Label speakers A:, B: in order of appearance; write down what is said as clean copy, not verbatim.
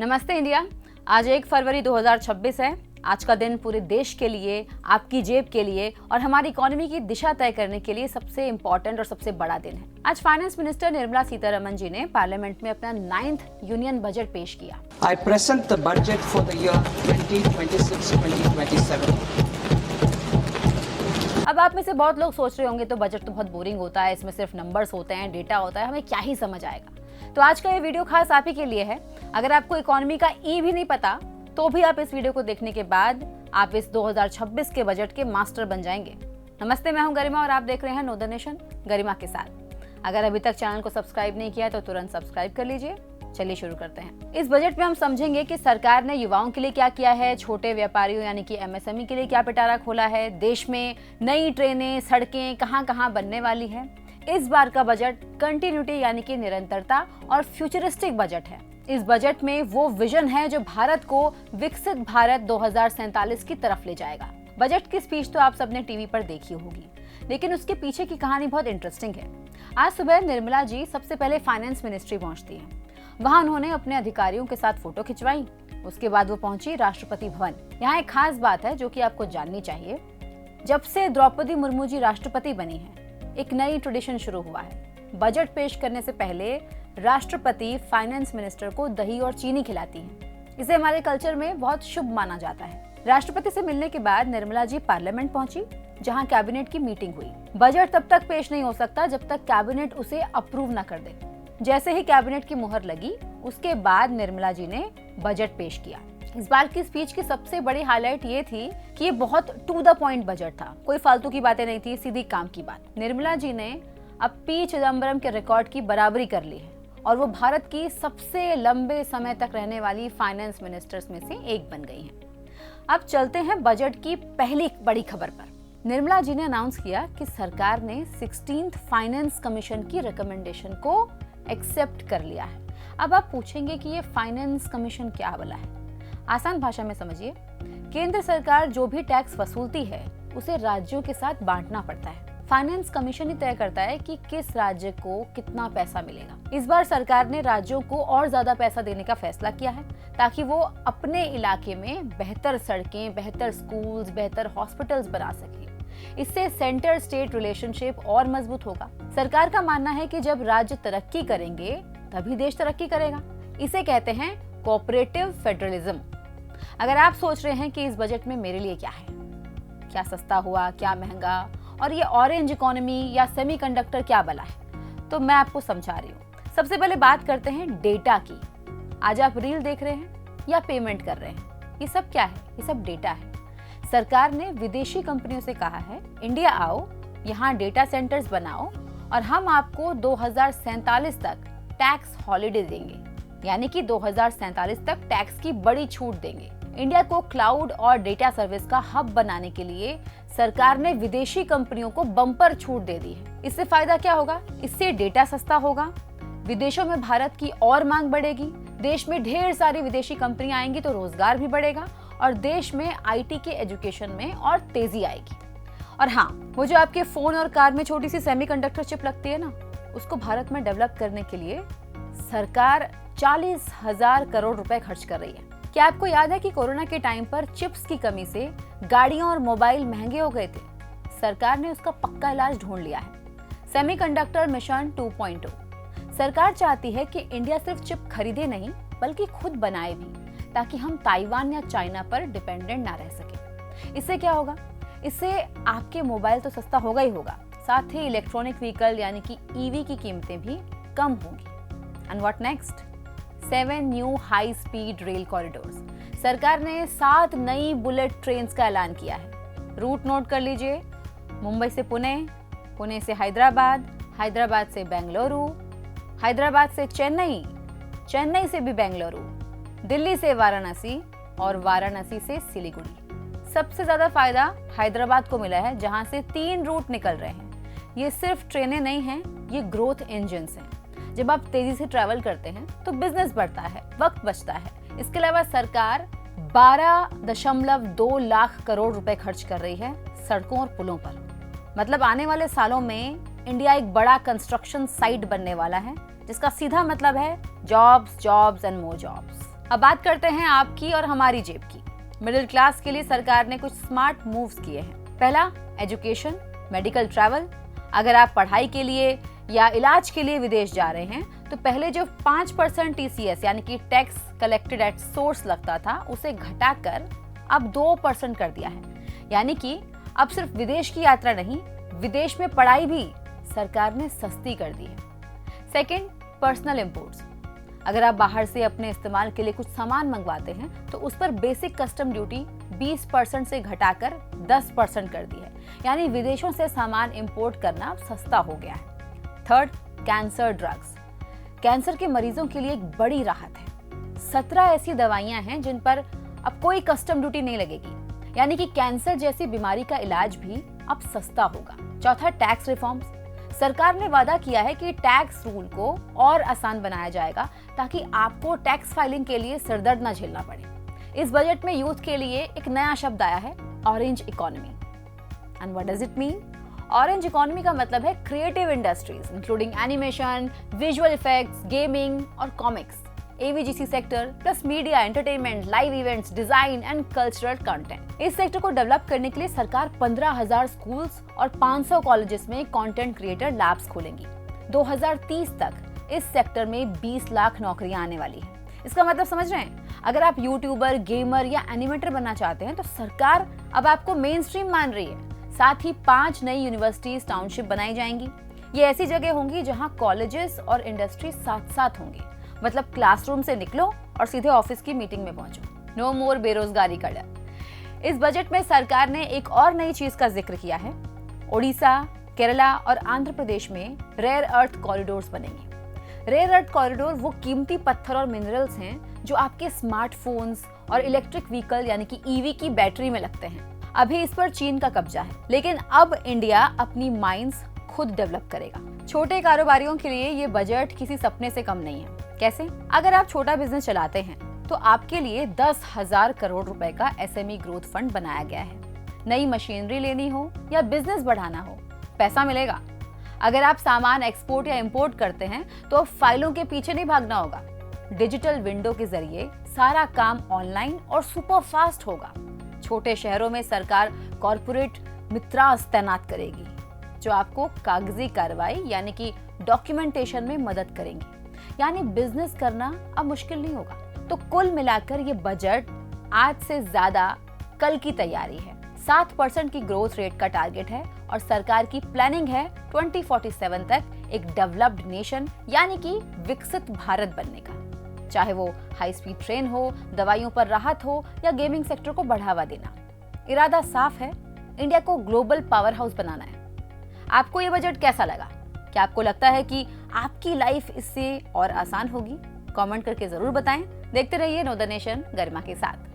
A: नमस्ते इंडिया। आज 1 फरवरी 2026 है। आज का दिन पूरे देश के लिए, आपकी जेब के लिए और हमारी इकोनॉमी की दिशा तय करने के लिए सबसे इम्पोर्टेंट और सबसे बड़ा दिन है। आज फाइनेंस मिनिस्टर निर्मला सीतारमण जी ने पार्लियामेंट में अपना 9th यूनियन बजट पेश किया।
B: I present the budget for the year 2026-2027.
A: अब आप में से बहुत लोग सोच रहे होंगे तो बजट तो बहुत बोरिंग होता है, इसमें सिर्फ नंबर्स होते हैं, डेटा होता है, हमें क्या ही समझ आएगा। तो आज का ये वीडियो खास आप ही के लिए है। अगर आपको इकोनॉमी का ई भी नहीं पता तो भी आप इस वीडियो को देखने के बाद आप इस 2026 के बजट के मास्टर बन जाएंगे। नमस्ते, मैं हूं गरिमा और आप देख रहे हैं नो द नेशन गरिमा के साथ। अगर अभी तक चैनल को सब्सक्राइब नहीं किया है तो तुरंत सब्सक्राइब कर लीजिए। चलिए शुरू करते हैं। इस बजट में हम समझेंगे कि सरकार ने युवाओं के लिए क्या किया है, छोटे व्यापारियों यानी कि एमएसएमई के लिए क्या पिटारा खोला है, देश में नई ट्रेनें, सड़कें कहां-कहां बनने वाली है। इस बार का बजट कंटिन्यूटी यानी कि निरंतरता और फ्यूचरिस्टिक बजट है। इस बजट में वो विजन है जो भारत को विकसित भारत 2047 की तरफ ले जाएगा। बजट की स्पीच तो आप सबने टीवी पर देखी होगी, लेकिन उसके पीछे की कहानी बहुत इंटरेस्टिंग है। आज सुबह निर्मला जी सबसे पहले फाइनेंस मिनिस्ट्री पहुंचती हैं। वहां उन्होंने अपने अधिकारियों के साथ फोटो खिंचवाई। उसके बाद वो पहुंची राष्ट्रपति भवन। यहाँ एक खास बात है जो कि आपको जाननी चाहिए। जब से द्रौपदी मुर्मू जी राष्ट्रपति बनी है, एक नई ट्रेडिशन शुरू हुआ है। बजट पेश करने से पहले राष्ट्रपति फाइनेंस मिनिस्टर को दही और चीनी खिलाती हैं। इसे हमारे कल्चर में बहुत शुभ माना जाता है। राष्ट्रपति से मिलने के बाद निर्मला जी पार्लियामेंट पहुंची, जहां कैबिनेट की मीटिंग हुई। बजट तब तक पेश नहीं हो सकता जब तक कैबिनेट उसे अप्रूव न कर दे। जैसे ही कैबिनेट की मुहर लगी, उसके बाद निर्मला जी ने बजट पेश किया। इस बार की स्पीच की सबसे बड़ी हाईलाइट ये थी कि ये बहुत टू द पॉइंट बजट था। कोई फालतू की बातें नहीं थी, सीधी काम की बात। निर्मला जी ने अब पी चिदम्बरम के रिकॉर्ड की बराबरी कर ली है और वो भारत की सबसे लंबे समय तक रहने वाली फाइनेंस मिनिस्टर्स में से एक बन गई हैं। अब चलते हैं बजट की पहली बड़ी खबर पर। निर्मला जी ने अनाउंस किया कि सरकार ने 16th फाइनेंस कमीशन की रिकमेंडेशन को एक्सेप्ट कर लिया है। अब आप पूछेंगे कि ये फाइनेंस कमीशन क्या वाला है। आसान भाषा में समझिए, केंद्र सरकार जो भी टैक्स वसूलती है उसे राज्यों के साथ बांटना पड़ता है। फाइनेंस कमीशन ही तय करता है कि किस राज्य को कितना पैसा मिलेगा। इस बार सरकार ने राज्यों को और ज्यादा पैसा देने का फैसला किया है ताकि वो अपने इलाके में बेहतर सड़कें, बेहतर स्कूल्स, बेहतर हॉस्पिटल्स बना सके। इससे सेंटर स्टेट रिलेशनशिप और मजबूत होगा। सरकार का मानना है कि जब राज्य तरक्की करेंगे तभी देश तरक्की करेगा। इसे कहते हैं कोऑपरेटिव फेडरलिज्म। अगर आप सोच रहे हैं कि इस बजट में मेरे लिए क्या है, क्या सस्ता हुआ, क्या महंगा और ये ऑरेंज इकोनॉमी या सेमीकंडक्टर क्या बला है, तो मैं आपको समझा रही हूँ। सबसे पहले बात करते हैं डेटा की। आज आप रील देख रहे हैं या पेमेंट कर रहे हैं, ये सब क्या है? ये सब डेटा है। सरकार ने विदेशी कंपनियों से कहा है, इंडिया आओ, यहाँ डेटा सेंटर्स बनाओ और हम आपको 2047 तक टैक्स हॉलिडे देंगे, यानी कि 2047 तक टैक्स की बड़ी छूट देंगे। इंडिया को क्लाउड और डेटा सर्विस का हब बनाने के लिए सरकार ने विदेशी कंपनियों को बम्पर छूट दे दी है। इससे फायदा क्या होगा? इससे डेटा सस्ता होगा, विदेशों में भारत की और मांग बढ़ेगी, देश में ढेर सारी विदेशी कंपनियां आएंगी तो रोजगार भी बढ़ेगा और देश में आईटी के एजुकेशन में और तेजी आएगी। और हाँ, वो जो आपके फोन और कार में छोटी सी सेमीकंडक्टर चिप लगती है ना, उसको भारत में डेवलप करने के लिए सरकार 40,000 करोड़ रुपए खर्च कर रही है। क्या आपको याद है कि कोरोना के टाइम पर चिप्स की कमी से गाड़ियां और मोबाइल महंगे हो गए थे? सरकार ने उसका पक्का इलाज ढूंढ लिया है, सेमीकंडक्टर मिशन 2.0। सरकार चाहती है कि इंडिया सिर्फ चिप खरीदे नहीं बल्कि खुद बनाए भी, ताकि हम ताइवान या चाइना पर डिपेंडेंट ना रह सके। इससे क्या होगा? इससे आपके मोबाइल तो सस्ता होगा ही होगा, साथ ही इलेक्ट्रॉनिक व्हीकल यानी कि ईवी की कीमतें भी कम होंगी। And what next? 7 new high speed rail corridors. सरकार ने 7 नई बुलेट ट्रेन्स का ऐलान किया है। रूट नोट कर लीजिए, मुंबई से पुणे, पुणे से हैदराबाद, हैदराबाद से बेंगलुरु, हैदराबाद से चेन्नई, चेन्नई से भी बेंगलुरु, दिल्ली से वाराणसी और वाराणसी से सिलीगुड़ी। सबसे ज्यादा फायदा हैदराबाद को मिला है, जहां से 3 रूट निकल रहे हैं। ये सिर्फ ट्रेनें नहीं हैं, ये ग्रोथ इंजन्स हैं। जब आप तेजी से ट्रैवल करते हैं तो बिजनेस बढ़ता है, वक्त बचता है। इसके अलावा सरकार 12.2 लाख करोड़ रुपए खर्च कर रही है सड़कों और पुलों पर। मतलब आने वाले सालों में इंडिया एक बड़ा कंस्ट्रक्शन साइट बनने वाला है, जिसका सीधा मतलब है jobs, jobs and more jobs. अब बात करते हैं आपकी और हमारी जेब की। मिडिल क्लास के लिए सरकार ने कुछ स्मार्ट मूव्स किए हैं। पहला, एजुकेशन, मेडिकल ट्रैवल। अगर आप पढ़ाई के लिए या इलाज के लिए विदेश जा रहे हैं तो पहले जो 5% TCS यानी कि टैक्स कलेक्टेड एट सोर्स लगता था उसे घटाकर अब 2% कर दिया है। यानी कि अब सिर्फ विदेश की यात्रा नहीं, विदेश में पढ़ाई भी सरकार ने सस्ती कर दी है। Second, personal imports. अगर आप बाहर से अपने इस्तेमाल के लिए कुछ सामान मंगवाते हैं तो उस पर बेसिक कस्टम ड्यूटी 20% से घटाकर 10% कर दी है। यानी विदेशों से सामान इंपोर्ट करना सस्ता हो गया है। Third, cancer drugs. कैंसर के मरीजों के लिए एक बड़ी राहत है। 17 ऐसी दवाइयां हैं जिन पर अब कोई कस्टम ड्यूटी नहीं लगेगी। यानी कि कैंसर जैसी बीमारी का इलाज भी अब सस्ता होगा। चौथा, टैक्स रिफॉर्म्स। सरकार ने वादा किया है कि टैक्स रूल को और आसान बनाया जाएगा ताकि आपको टैक्स फाइलिंग के लिए सिरदर्द न झेलना पड़े। इस बजट में यूथ के लिए एक नया शब्द आया है, orange economy. And what does it mean? Orange economy का मतलब है creative industries including animation, visual effects, gaming और comics, AVGC sector plus media, entertainment, live events, design and cultural content. इस सेक्टर को डेवलप करने के लिए सरकार 15,000 स्कूल्स और 500 कॉलेजेस में कंटेंट क्रिएटर लैब्स खोलेंगी। 2030 तक इस सेक्टर में 20 लाख नौकरियां आने वाली है। इसका मतलब समझ रहे हैं? अगर आप यूट्यूबर, गेमर या एनिमेटर बनना चाहते हैं तो सरकार अब आपको मेन स्ट्रीम मान रही है। साथ ही 5 नई यूनिवर्सिटीज टाउनशिप बनाई जाएंगी। ये ऐसी जगह होंगी जहां कॉलेजेस और इंडस्ट्री साथ साथ होंगे। मतलब क्लासरूम से निकलो और सीधे ऑफिस की मीटिंग में पहुंचो। नो मोर बेरोजगारी का डर। इस बजट में सरकार ने एक और नई चीज का जिक्र किया है। ओडिशा, केरला और आंध्र प्रदेश में रेयर अर्थ कॉरिडोर्स बनेंगे। रेयर अर्थ कॉरिडोर वो कीमती पत्थर और मिनरल्स हैं जो आपके स्मार्टफोन्स और इलेक्ट्रिक व्हीकल यानी कि EV की बैटरी में लगते हैं। अभी इस पर चीन का कब्जा है, लेकिन अब इंडिया अपनी माइंस खुद डेवलप करेगा। छोटे कारोबारियों के लिए ये बजट किसी सपने से कम नहीं है। कैसे? अगर आप छोटा बिजनेस चलाते हैं तो आपके लिए 10,000 करोड़ रुपए का SME ग्रोथ फंड बनाया गया है। नई मशीनरी लेनी हो या बिजनेस बढ़ाना हो, पैसा मिलेगा। अगर आप सामान एक्सपोर्ट या इंपोर्ट करते हैं तो फाइलों के पीछे नहीं भागना होगा। डिजिटल विंडो के जरिए सारा काम ऑनलाइन और सुपर फास्ट होगा। छोटे शहरों में सरकार कॉर्पोरेट मित्रास तैनात करेगी जो आपको कागजी कार्रवाई यानी कि डॉक्यूमेंटेशन में मदद करेंगी। यानी बिजनेस करना अब मुश्किल नहीं होगा। तो कुल मिलाकर ये बजट आज से ज्यादा कल की तैयारी है। 7% की ग्रोथ रेट का टारगेट है और सरकार की प्लानिंग है 2047 तक एक डेवलप्ड नेशन यानी कि विकसित भारत बनने का। चाहे वो हाई स्पीड ट्रेन हो, दवाइयों पर राहत हो या गेमिंग सेक्टर को बढ़ावा देना। इरादा साफ है, इंडिया को ग्लोबल पावर हाउस बनाना है। आपको ये बजट कैसा लगा? क्या आपको लगता है कि आपकी लाइफ इससे और आसान होगी? कमेंट करके जरूर बताएं। देखते रहिए नो द नेशन गरिमा के साथ।